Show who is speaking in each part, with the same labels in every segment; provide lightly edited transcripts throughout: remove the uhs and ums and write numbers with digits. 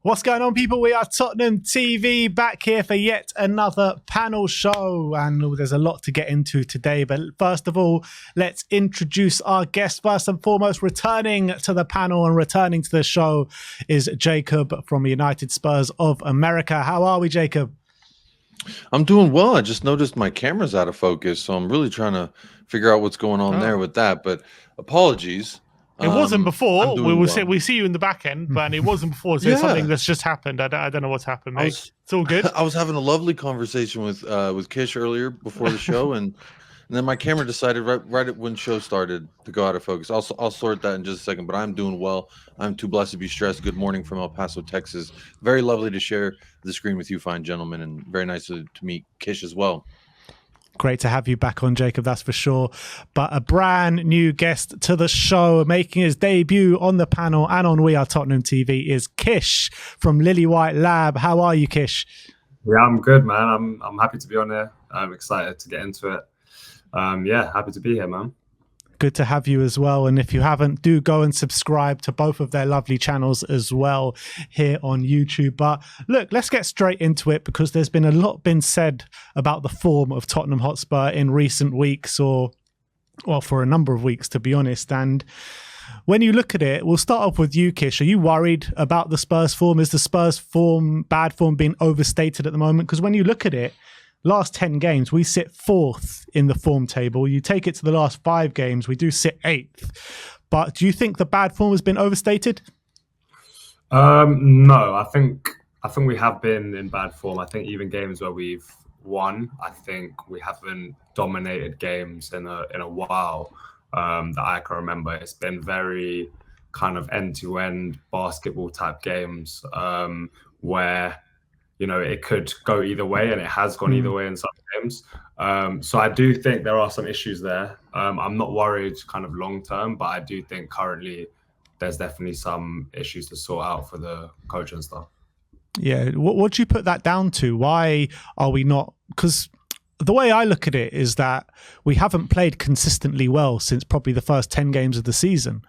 Speaker 1: What's going on, people? We are Tottenham TV back here for yet another panel show, and there's a lot to get into today. But first of all, let's introduce our guest. First and foremost, returning to the panel and returning to the show is Jacob from United Spurs of America. How are we, Jacob?
Speaker 2: I'm doing well. I just noticed my camera's out of focus, so I'm really trying to figure out what's going on there with that. But apologies.
Speaker 3: It wasn't before.
Speaker 2: We
Speaker 3: see you in the back end, but it wasn't before. So it's something that's just happened. I don't know what's happened, mate. It's all good.
Speaker 2: I was having a lovely conversation with Kish earlier before the show, and then my camera decided right when show started to go out of focus. I'll sort that in just a second, but I'm doing well. I'm too blessed to be stressed. Good morning from El Paso, Texas. Very lovely to share the screen with you, fine gentlemen, and very nice to meet Kish as well.
Speaker 1: Great to have you back on, Jacob, that's for sure. But a brand new guest to the show, making his debut on the panel and on We Are Tottenham TV, is Kish from Lily White Lab. How are you, Kish?
Speaker 4: Yeah, I'm good, man. I'm happy to be on here. I'm excited to get into it. Happy to be here, man.
Speaker 1: Good to have you as well. And if you haven't, do go and subscribe to both of their lovely channels as well here on YouTube. But look, let's get straight into it, because there's been a lot been said about the form of Tottenham Hotspur in recent weeks, for a number of weeks, to be honest. And when you look at it, we'll start off with you, Kish. Are you worried about the Spurs form? Is the Spurs bad form being overstated at the moment? Because when you look at it, last 10 games, we sit 4th in the form table. You take it to the last 5 games, we do sit 8th. But do you think the bad form has been overstated?
Speaker 4: No, I think we have been in bad form. I think even games where we've won, I think we haven't dominated games in a while that I can remember. It's been very kind of end-to-end basketball type games where it could go either way, and it has gone either way in some games. So I do think there are some issues there. I'm not worried kind of long term, but I do think currently there's definitely some issues to sort out for the coach and stuff.
Speaker 1: Yeah. What do you put that down to? Why are we not? Because the way I look at it is that we haven't played consistently well since probably the first 10 games of the season.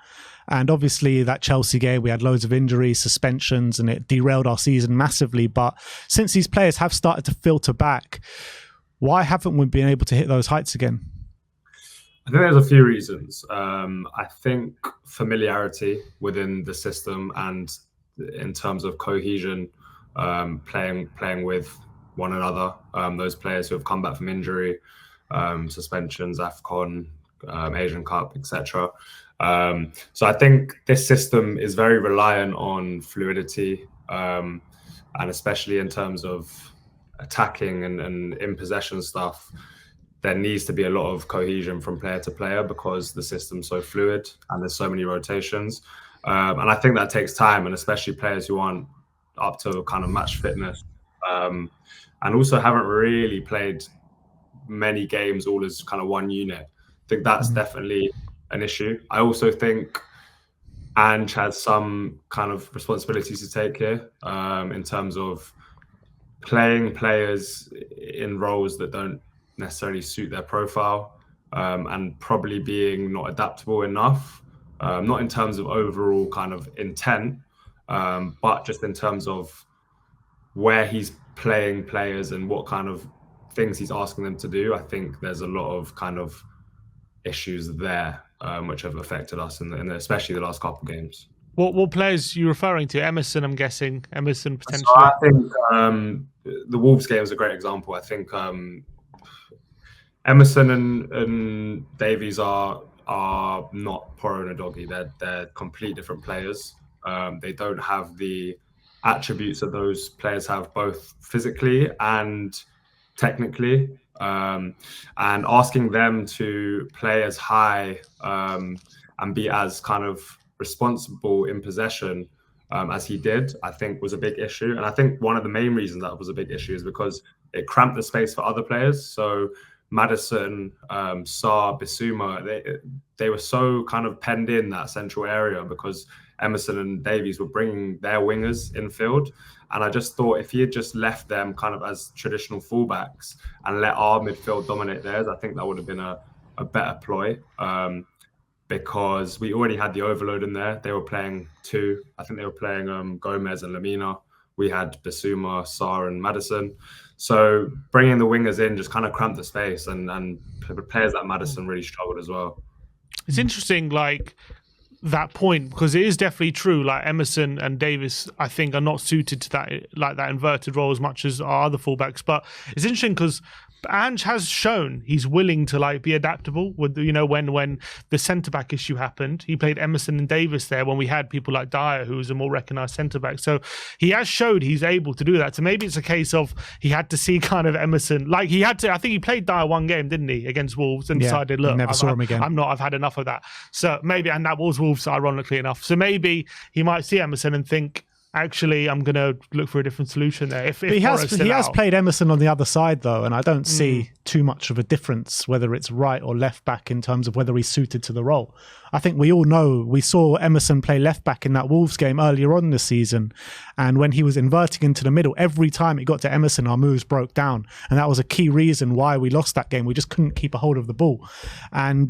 Speaker 1: And obviously that Chelsea game, we had loads of injuries, suspensions, and it derailed our season massively. But since these players have started to filter back, why haven't we been able to hit those heights again?
Speaker 4: I think there's a few reasons. I think familiarity within the system, and in terms of cohesion, playing with one another, those players who have come back from injury, suspensions, AFCON, Asian Cup, etc. So I think this system is very reliant on fluidity, and especially in terms of attacking and in possession stuff, there needs to be a lot of cohesion from player to player, because the system's so fluid and there's so many rotations. And I think that takes time, and especially players who aren't up to kind of match fitness, and also haven't really played many games all as kind of one unit. I think that's definitely an issue. I also think Ange has some kind of responsibilities to take here, in terms of playing players in roles that don't necessarily suit their profile, and probably being not adaptable enough, not in terms of overall kind of intent, but just in terms of where he's playing players and what kind of things he's asking them to do. I think there's a lot of kind of issues there, which have affected us in especially the last couple of games.
Speaker 3: What players are you referring to? Emerson, I'm guessing. Emerson potentially.
Speaker 4: So I think the Wolves game is a great example. I think Emerson and Davies are not Poro and Udogie. They're complete different players. They don't have the attributes that those players have, both physically and technically. And asking them to play as high and be as kind of responsible in possession as he did, I think was a big issue. And I think one of the main reasons that was a big issue is because it cramped the space for other players. So Maddison, Sarr, Bissouma, they were so kind of penned in that central area because Emerson and Davies were bringing their wingers infield. And I just thought if he had just left them kind of as traditional fullbacks and let our midfield dominate theirs, I think that would have been a better ploy. because we already had the overload in there. They were playing two. I think they were playing Gomez and Lamina. We had Bissouma, Sarr, and Maddison. So bringing the wingers in just kind of cramped the space, and players like Maddison really struggled as well.
Speaker 3: It's interesting, like, that point, because it is definitely true. Like, Emerson and Davis, I think, are not suited to that, like, that inverted role as much as our other fullbacks. But it's interesting because Ange has shown he's willing to, like, be adaptable. With, you know, when the centre back issue happened, he played Emerson and Davis there when we had people like Dyer, who was a more recognised centre back. So he has showed he's able to do that. So maybe it's a case of he had to see kind of Emerson, like, he had to. I think he played Dyer one game, didn't he, against Wolves, and decided, look,
Speaker 1: never saw him again.
Speaker 3: I've had enough of that. So maybe, and that was Wolves, ironically enough. So maybe he might see Emerson and think, actually, I'm going to look for a different solution there. If he has
Speaker 1: played Emerson on the other side, though, and I don't see too much of a difference whether it's right or left back in terms of whether he's suited to the role. I think we all know, we saw Emerson play left back in that Wolves game earlier on this season, and when he was inverting into the middle, every time it got to Emerson, our moves broke down, and that was a key reason why we lost that game. We just couldn't keep a hold of the ball, and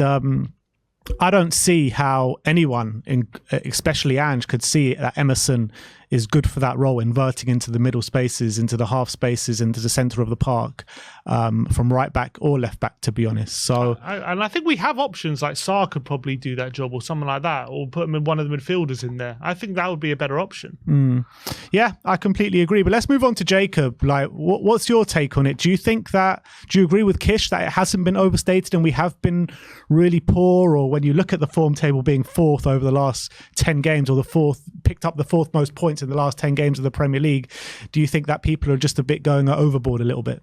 Speaker 1: I don't see how anyone, especially Ange, could see that Emerson is good for that role, inverting into the middle spaces, into the half spaces, into the centre of the park, from right back or left back, to be honest. So,
Speaker 3: and I think we have options, like Sarr could probably do that job or something like that, or put him in one of the midfielders in there. I think that would be a better option.
Speaker 1: Yeah, I completely agree. But let's move on to Jacob. Like, what's your take on it? Do you agree with Kish that it hasn't been overstated and we have been really poor? Or when you look at the form table being fourth over the last 10 games, or picked up the fourth most points in the last 10 games of the Premier League, do you think that people are just a bit going overboard a little bit?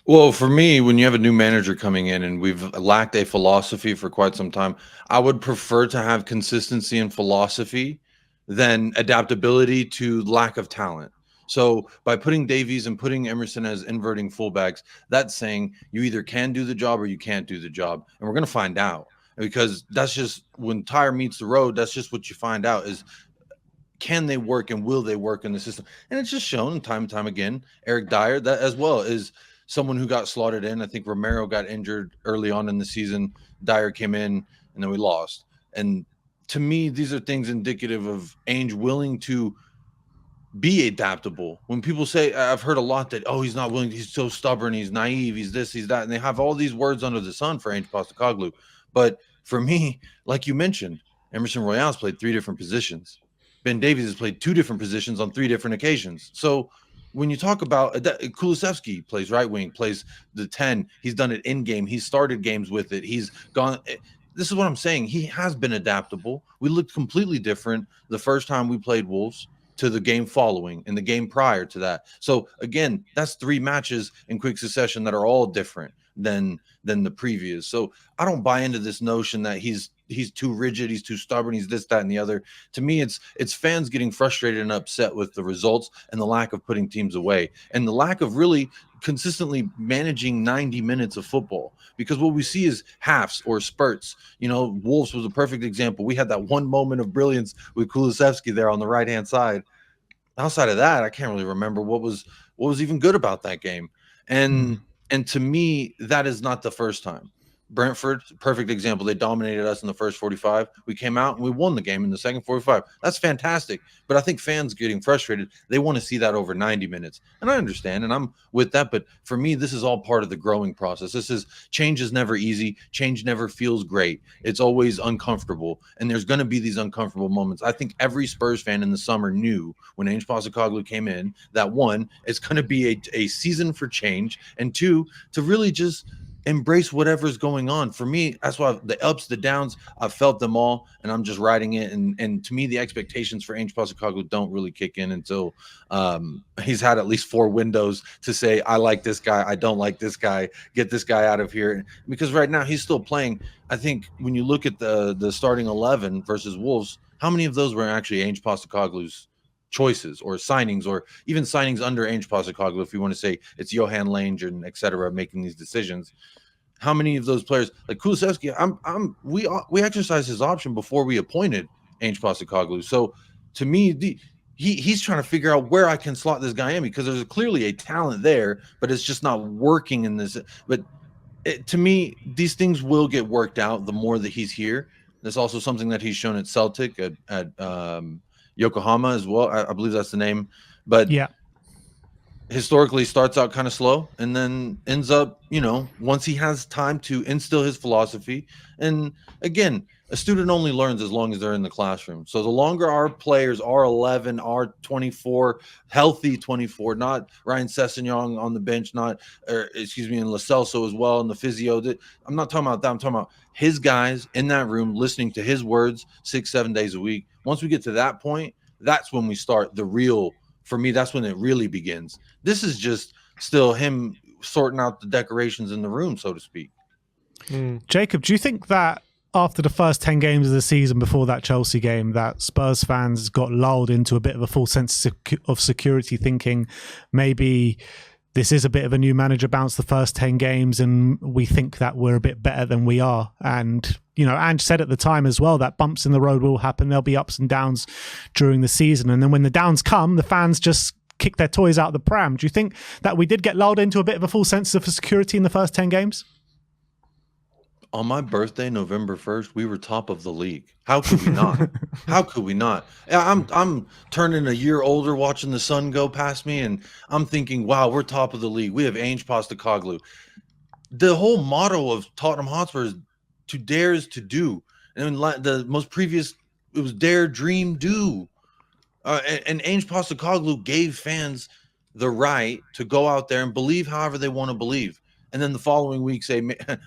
Speaker 2: Well, for me, when you have a new manager coming in and we've lacked a philosophy for quite some time, I would prefer to have consistency in philosophy than adaptability to lack of talent. So by putting Davies and putting Emerson as inverting fullbacks, that's saying you either can do the job or you can't do the job. And we're going to find out, because that's just when tire meets the road. That's just what you find out is, can they work and will they work in the system? And it's just shown time and time again. Eric Dyer, that as well, is someone who got slotted in. I think Romero got injured early on in the season. Dyer came in, and then we lost. And to me, these are things indicative of Ainge willing to be adaptable. When people say, I've heard a lot that, oh, he's not willing, he's so stubborn, he's naive, he's this, he's that, and they have all these words under the sun for Ainge Postecoglou. But for me, like you mentioned, Emerson Royale's played 3 different positions. Ben Davies has played 2 different positions on 3 different occasions. So when you talk about Kulusevski plays right wing, plays the 10, he's done it in game. He's started games with it. He's gone. This is what I'm saying. He has been adaptable. We looked completely different the first time we played Wolves to the game following and the game prior to that. So again, that's 3 matches in quick succession that are all different than the previous. So I don't buy into this notion that he's too rigid, he's too stubborn, he's this, that, and the other. To me, it's fans getting frustrated and upset with the results and the lack of putting teams away and the lack of really consistently managing 90 minutes of football, because what we see is halves or spurts. You know, Wolves was a perfect example. We had that one moment of brilliance with Kulusevski there on the right-hand side. Outside of that, I can't really remember what was even good about that game. And to me, that is not the first time. Brentford, perfect example. They dominated us in the first 45. We came out and we won the game in the second 45. That's fantastic. But I think fans getting frustrated, they want to see that over 90 minutes. And I understand, and I'm with that. But for me, this is all part of the growing process. Change is never easy. Change never feels great. It's always uncomfortable. And there's going to be these uncomfortable moments. I think every Spurs fan in the summer knew when Ainge Postecoglou came in that, 1, it's going to be a season for change, and 2, to really just embrace whatever's going on. For me, that's why the ups, the downs, I've felt them all, and I'm just riding it. And to me, the expectations for Ainge Postecoglou don't really kick in until he's had at least 4 windows to say, I like this guy, I don't like this guy, get this guy out of here. Because right now he's still playing. I think when you look at the starting 11 versus Wolves, how many of those were actually Ainge Postecoglou's choices or signings, or even signings under Ainge Postecoglou, if you want to say it's Johan Lange and et cetera making these decisions? How many of those players, like Kulusevski, we exercised his option before we appointed Ainge Postecoglou. So to me, he's trying to figure out where I can slot this guy in, because there's clearly a talent there, but it's just not working in this. But to me, these things will get worked out the more that he's here. There's also something that he's shown at Celtic, at Yokohama as well. I believe that's the name. But
Speaker 1: Yeah.
Speaker 2: historically starts out kind of slow and then ends up, once he has time to instill his philosophy. And again, a student only learns as long as they're in the classroom. So the longer our players are 11, are 24, healthy 24, not Ryan Sessegnon on the bench, and Lo Celso as well, and the physio. I'm not talking about that. I'm talking about his guys in that room listening to his words 6-7 days a week. Once we get to that point, that's when we start the real. For me, that's when it really begins. This is just still him sorting out the decorations in the room, so to speak.
Speaker 1: Jacob, do you think that after the first 10 games of the season before that Chelsea game, that Spurs fans got lulled into a bit of a false sense of security, thinking maybe this is a bit of a new manager bounce the first 10 games and we think that we're a bit better than we are? And, Ange said at the time as well that bumps in the road will happen. There'll be ups and downs during the season. And then when the downs come, the fans just kick their toys out of the pram. Do you think that we did get lulled into a bit of a false sense of security in the first 10 games?
Speaker 2: On my birthday, November 1st, we were top of the league. How could we not? How could we not? I'm turning a year older watching the sun go past me, and I'm thinking, wow, we're top of the league. We have Ange Postecoglou. The whole motto of Tottenham Hotspur is to dare is to do. And the most previous, it was dare, dream, do. And Ange Postecoglou gave fans the right to go out there and believe however they want to believe. And then the following week say,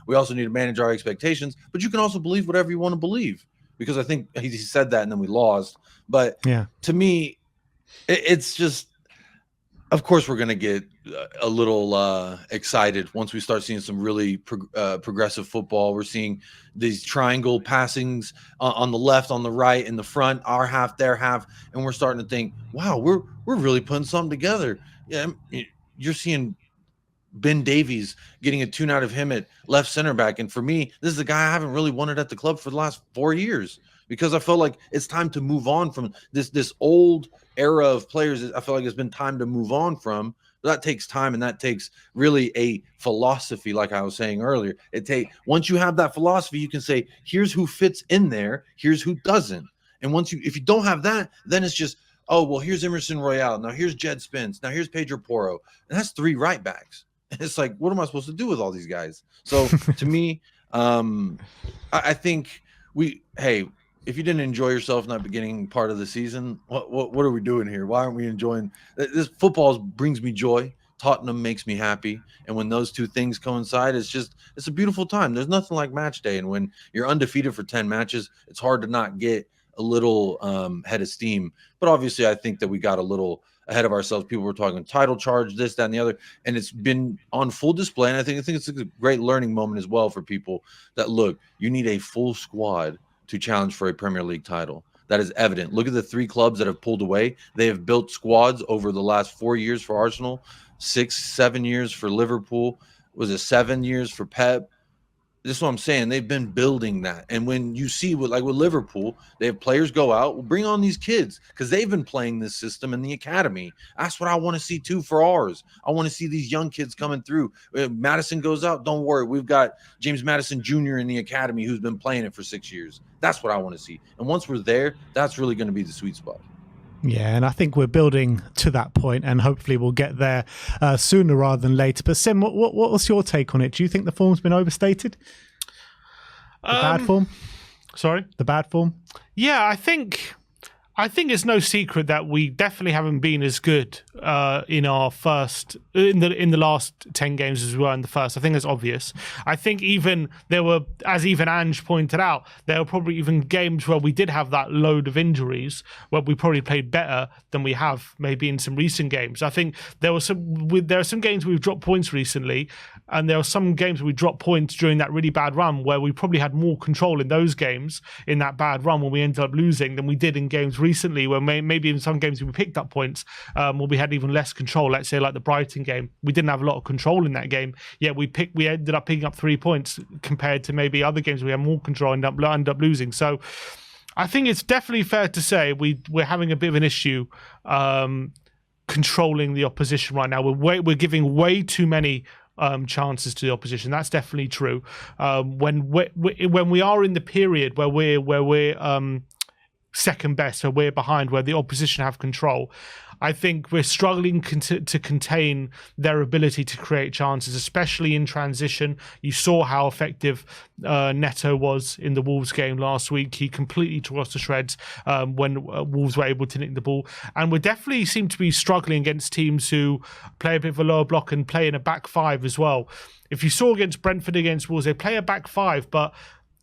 Speaker 2: we also need to manage our expectations, but you can also believe whatever you want to believe, because I think he said that and then we lost. But
Speaker 1: yeah,
Speaker 2: to me, it's just, of course, we're going to get a little excited once we start seeing some really progressive football. We're seeing these triangle passings on the left, on the right, in the front, our half, their half. And we're starting to think, wow, we're really putting something together. Yeah, you're seeing Ben Davies getting a tune out of him at left center back. And for me, this is a guy I haven't really wanted at the club for the last 4 years, because I felt like it's time to move on from this old era of players. I feel like it's been time to move on from. But that takes time, and that takes really a philosophy, like I was saying earlier. Once you have that philosophy, you can say, here's who fits in there, here's who doesn't. And if you don't have that, then it's just, oh, well, here's Emerson Royale. Now here's Jed Spence. Now here's Pedro Porro. And that's 3 right backs. It's like, what am I supposed to do with all these guys? So to me, I think if you didn't enjoy yourself in that beginning part of the season, what are we doing here? Why aren't we enjoying this? Football brings me joy. Tottenham makes me happy. And when those two things coincide, it's a beautiful time. There's nothing like match day. And when you're undefeated for 10 matches, it's hard to not get a little head of steam. But obviously, I think that we got a little ahead of ourselves. People were talking title charge, this, that, and the other, and it's been on full display. And I think it's a great learning moment as well for people that, look, you need a full squad to challenge for a Premier League title. That is evident. Look at the 3 clubs that have pulled away. They have built squads over the last 4 years for Arsenal, 6-7 years for Liverpool. Was it 7 years for Pep? This is what I'm saying. They've been building that. And when you see with Liverpool, they have players go out, well, bring on these kids, because they've been playing this system in the academy. That's what I want to see too for ours. I want to see these young kids coming through. If Madison goes out, don't worry. We've got James Madison Jr. in the academy who's been playing it for 6 years. That's what I want to see. And once we're there, that's really going to be the sweet spot.
Speaker 1: Yeah, and I think we're building to that point, and hopefully we'll get there sooner rather than later. But Sim, what was your take on it? Do you think the form's been overstated? The bad form?
Speaker 3: Sorry?
Speaker 1: The bad form?
Speaker 3: Yeah, I think it's no secret that we definitely haven't been as good in the last 10 games as we were in the first. I think it's obvious. I think even Ange pointed out, there were probably even games where we did have that load of injuries where we probably played better than we have maybe in some recent games. I think there are some games we've dropped points recently, and there are some games we dropped points during that really bad run where we probably had more control in those games, in that bad run when we ended up losing, than we did in games recently, where maybe in some games we picked up points, where we had even less control. Let's say like the Brighton game, we didn't have a lot of control in that game, yet we ended up picking up 3 points compared to maybe other games we had more control and end up losing. So I think it's definitely fair to say we're having a bit of an issue controlling the opposition right now. We're giving way too many chances to the opposition. That's definitely true. When we are in the period where we're second best, so we're behind, where the opposition have control, I think we're struggling to contain their ability to create chances, especially in transition. You saw how effective Neto was in the Wolves game last week. He completely tore us to shreds when Wolves were able to nick the ball. And we definitely seem to be struggling against teams who play a bit of a lower block and play in a back five as well. If you saw against Brentford, against Wolves, they play a back five, but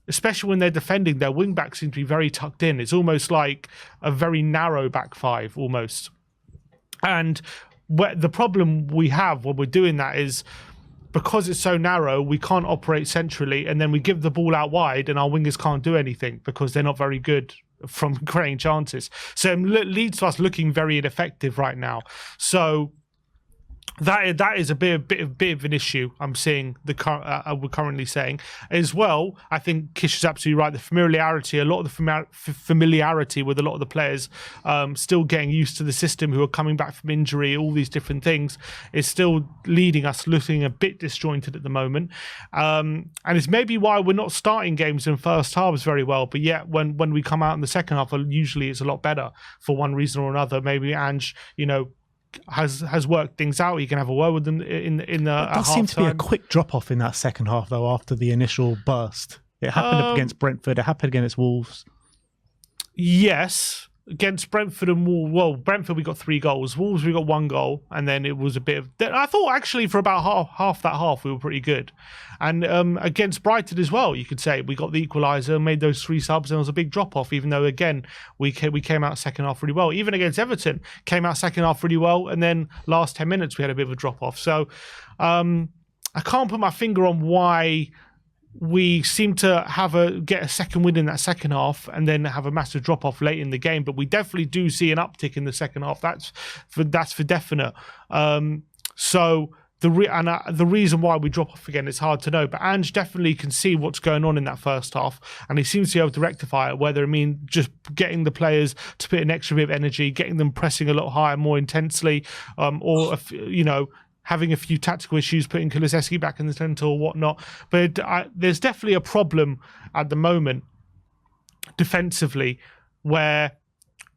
Speaker 3: especially when they're defending, their wing backs seem to be very tucked in. It's almost like a very narrow back five, almost. And the problem we have when we're doing that is because it's so narrow, we can't operate centrally, and then we give the ball out wide and our wingers can't do anything because they're not very good from creating chances. So it leads to us looking very ineffective right now. So that is a bit of an issue I'm seeing we're currently saying as well. I think Kish is absolutely right. The familiarity, a lot of the familiarity with a lot of the players, still getting used to the system, who are coming back from injury, all these different things, is still leading us looking a bit disjointed at the moment. And it's maybe why we're not starting games in first halves very well. But yet when we come out in the second half, usually it's a lot better for one reason or another. Maybe Ange, has worked things out. You can have a word with them in the. It
Speaker 1: does seem to be a quick drop off in that second half, though. After the initial burst, it happened up against Brentford. It happened against Wolves.
Speaker 3: Yes, against Brentford and Wolves. Well, Brentford we got 3 goals. Wolves we got 1 goal, and then it was a bit of. I thought actually for about half that half we were pretty good, and against Brighton as well. You could say we got the equaliser, made those 3 subs, and it was a big drop off. Even though again we came out second half really well. Even against Everton, came out second half really well, and then last 10 minutes we had a bit of a drop off. So I can't put my finger on why we seem to get a second win in that second half and then have a massive drop off late in the game, but we definitely do see an uptick in the second half. That's for definite. So the reason why we drop off again is hard to know, but Ange definitely can see what's going on in that first half, and he seems to be able to rectify it, whether it means just getting the players to put an extra bit of energy, getting them pressing a lot higher, more intensely, or having a few tactical issues, putting Kulusevski back in the centre or whatnot. But there's definitely a problem at the moment defensively where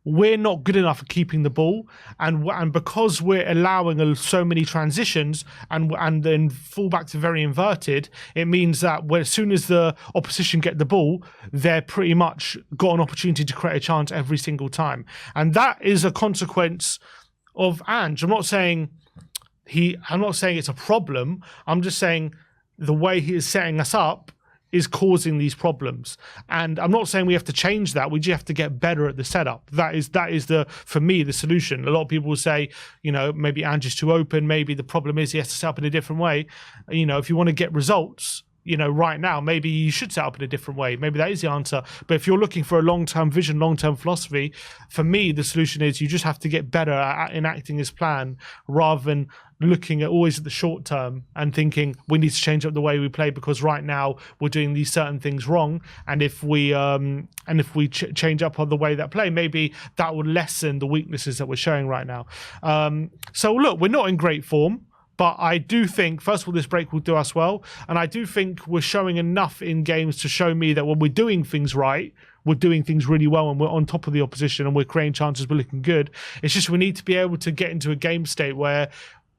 Speaker 3: we're not good enough at keeping the ball, and because we're allowing so many transitions and then fullbacks are very inverted, it means that as soon as the opposition get the ball, they're pretty much got an opportunity to create a chance every single time. And that is a consequence of Ange. I'm not saying it's a problem. I'm just saying the way he is setting us up is causing these problems. And I'm not saying we have to change that. We just have to get better at the setup. That is for me, the solution. A lot of people will say, maybe Ange is too open. Maybe the problem is he has to set up in a different way. If you want to get results, right now, maybe you should set up in a different way. Maybe that is the answer. But if you're looking for a long-term vision, long-term philosophy, for me, the solution is you just have to get better at enacting this plan rather than looking always at the short term and thinking we need to change up the way we play because right now we're doing these certain things wrong. And if we change up on the way that play, maybe that would lessen the weaknesses that we're showing right now. So look, we're not in great form. But I do think, first of all, this break will do us well. And I do think we're showing enough in games to show me that when we're doing things right, we're doing things really well and we're on top of the opposition and we're creating chances, we're looking good. It's just we need to be able to get into a game state where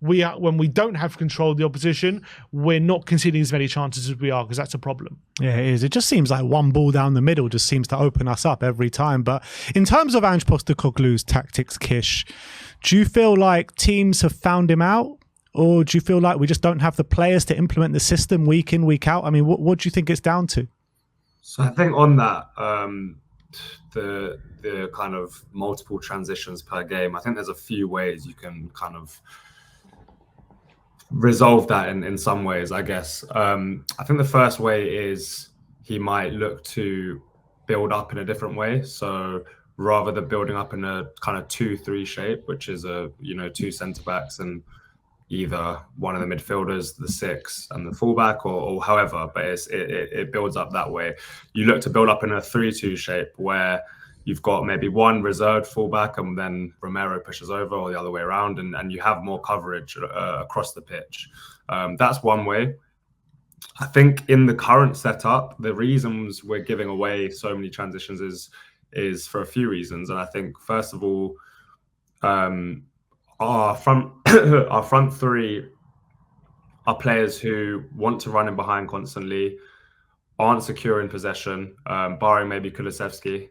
Speaker 3: when we don't have control of the opposition, we're not conceding as many chances as we are, because that's a problem.
Speaker 1: Yeah, it is. It just seems like one ball down the middle just seems to open us up every time. But in terms of Ange Postecoglou's tactics, Kish, do you feel like teams have found him out? Or do you feel like we just don't have the players to implement the system week in, week out? I mean, what do you think it's down to?
Speaker 4: So I think on that, the kind of multiple transitions per game, I think there's a few ways you can kind of resolve that in some ways, I guess. I think the first way is he might look to build up in a different way. So rather than building up in a kind of 2-3 shape, which is 2 centre backs and either one of the midfielders, the 6 and the fullback, or however, but it builds up that way. You look to build up in a 3-2 shape where you've got maybe one reserved fullback and then Romero pushes over, or the other way around, and you have more coverage across the pitch. That's one way. I think in the current setup, the reasons we're giving away so many transitions is for a few reasons. And I think, first of all, our front our front three are players who want to run in behind constantly, aren't secure in possession, barring maybe Kulusevski.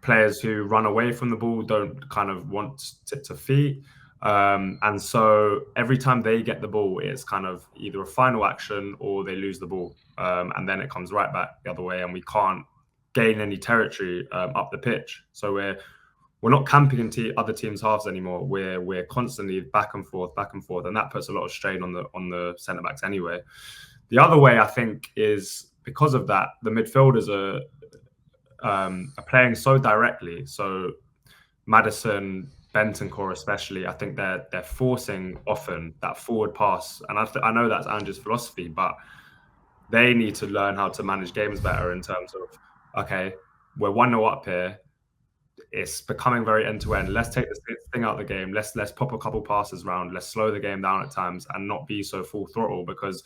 Speaker 4: Players who run away from the ball, don't kind of want it to feet. And so every time they get the ball, it's kind of either a final action or they lose the ball. And then it comes right back the other way, and we can't gain any territory up the pitch. So we're not camping into other teams' halves anymore. We're constantly back and forth, and that puts a lot of strain on the centre backs anyway. The other way, I think, is because of that, the midfielders are playing so directly. So Maddison, Bentancur especially, I think they're forcing often that forward pass. And I know that's Ange's philosophy, but they need to learn how to manage games better in terms of, okay, we're 1-0 up here. It's becoming very end-to-end. Let's take this thing out of the game. Let's pop a couple passes around. Let's slow the game down at times and not be so full throttle, because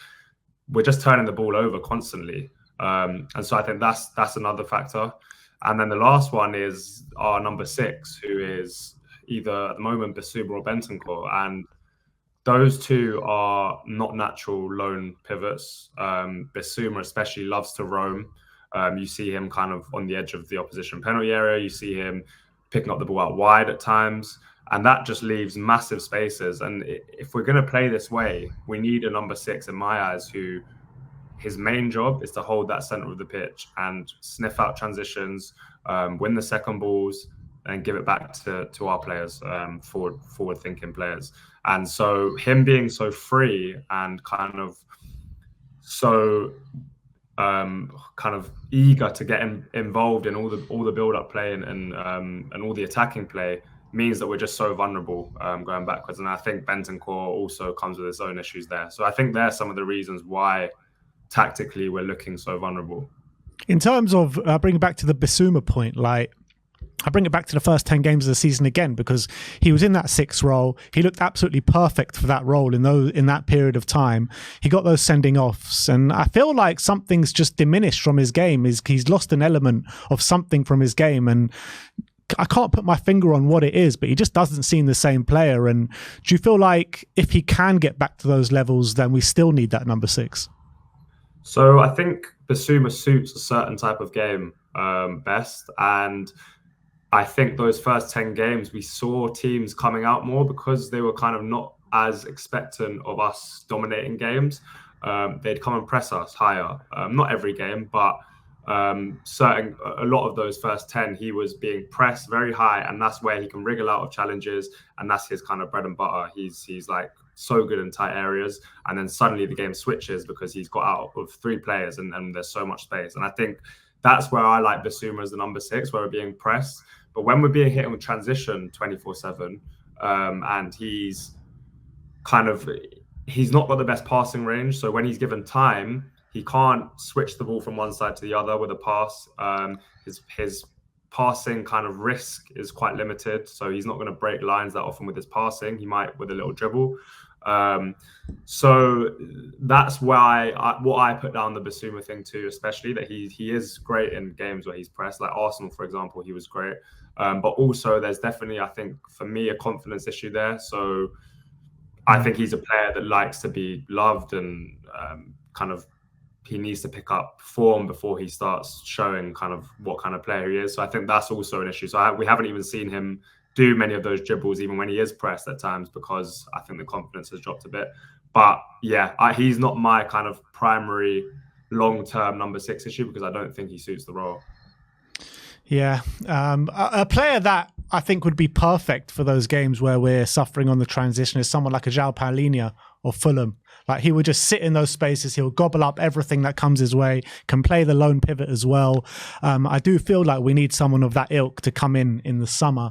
Speaker 4: we're just turning the ball over constantly. And so I think that's another factor. And then the last one is our number 6, who is either at the moment Bissouma or Bentancur. And those two are not natural lone pivots. Bissouma especially loves to roam. You see him kind of on the edge of the opposition penalty area. You see him picking up the ball out wide at times. And that just leaves massive spaces. And if we're going to play this way, we need a number 6, in my eyes, who his main job is to hold that center of the pitch and sniff out transitions, win the second balls, and give it back to our players, forward-thinking players. And so him being so free and kind of so kind of eager to get involved in all the build-up play and all the attacking play means that we're just so vulnerable going backwards. And I think Bentancur also comes with its own issues there. So I think there's some of the reasons why tactically we're looking so vulnerable.
Speaker 1: In terms of bringing back to the Bissouma point, like, I bring it back to the first 10 games of the season again, because he was in that 6th role. He looked absolutely perfect for that role in that period of time. He got those sending offs, and I feel like something's just diminished from his game. He's lost an element of something from his game, and I can't put my finger on what it is, but he just doesn't seem the same player. And do you feel like if he can get back to those levels, then we still need that number 6?
Speaker 4: So I think Bissouma suits a certain type of game best, and I think those first 10 games, we saw teams coming out more because they were kind of not as expectant of us dominating games. They'd come and press us higher. Not every game, but a lot of those first 10, he was being pressed very high, and that's where he can wriggle out of challenges, and that's his kind of bread and butter. He's like so good in tight areas, and then suddenly the game switches because he's got out of 3 players and there's so much space. And I think that's where I like Bissouma as the number 6, where we're being pressed. But when we're being hit with transition 24/7, and he's not got the best passing range. So when he's given time, he can't switch the ball from one side to the other with a pass. His passing kind of risk is quite limited. So he's not going to break lines that often with his passing. He might with a little dribble. So that's why what I put down the Bissouma thing too, especially that he is great in games where he's pressed, like Arsenal, for example, he was great. But also there's definitely, I think, for me, a confidence issue there. So I think he's a player that likes to be loved, and kind of he needs to pick up form before he starts showing kind of what kind of player he is. So I think that's also an issue. So we haven't even seen him do many of those dribbles, even when he is pressed at times, because I think the confidence has dropped a bit. But yeah, he's not my kind of primary long-term number 6 issue, because I don't think he suits the role.
Speaker 1: Yeah, a player that I think would be perfect for those games where we're suffering on the transition is someone like a João Paulinho or Fulham. Like, he would just sit in those spaces. He'll gobble up everything that comes his way, can play the lone pivot as well. I do feel like we need someone of that ilk to come in the summer.